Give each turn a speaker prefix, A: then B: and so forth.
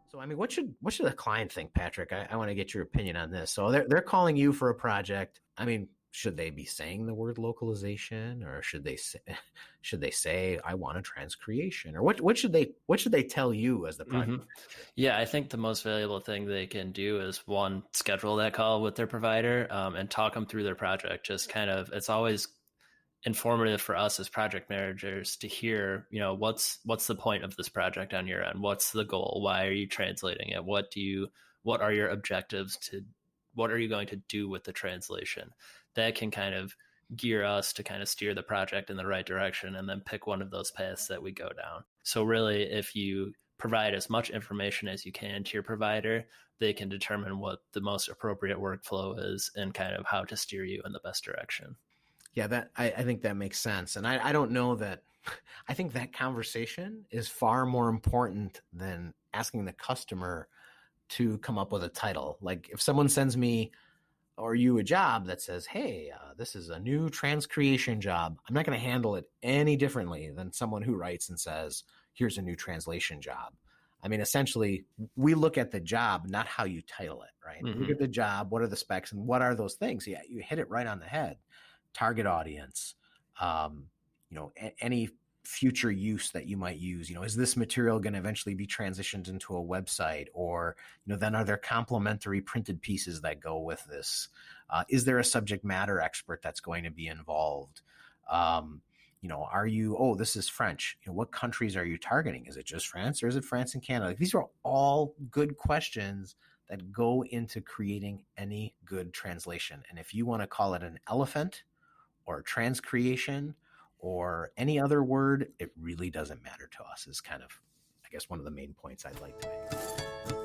A: So, I mean, what should a client think, Patrick? I want to get your opinion on this. So they're calling you for a project. I mean, should they be saying the word localization, or should they say I want a transcreation, or what should they tell you as the project manager?
B: Yeah, I think the most valuable thing they can do is one, schedule that call with their provider and talk them through their project. Just kind of, it's always informative for us as project managers to hear, what's the point of this project on your end? What's the goal? Why are you translating it? What are your objectives what are you going to do with the translation? That can kind of gear us to kind of steer the project in the right direction and then pick one of those paths that we go down. So really, if you provide as much information as you can to your provider, they can determine what the most appropriate workflow is and kind of how to steer you in the best direction.
A: Yeah, I think that makes sense. And I don't know that I think that conversation is far more important than asking the customer to come up with a title. Like if someone sends me or you a job that says, hey, this is a new transcreation job, I'm not going to handle it any differently than someone who writes and says, here's a new translation job. I mean, essentially, we look at the job, not how you title it, right?
B: Mm-hmm.
A: Look at the job, what are the specs, and what are those things? Yeah, you hit it right on the head. Target audience, any future use that you might use. Is this material going to eventually be transitioned into a website, or then are there complementary printed pieces that go with this? Is there a subject matter expert that's going to be involved? Are you? Oh, this is French. What countries are you targeting? Is it just France, or is it France and Canada? These are all good questions that go into creating any good translation. And if you want to call it an elephant, or transcreation, or any other word, it really doesn't matter to us, is kind of, I guess, one of the main points I'd like to make.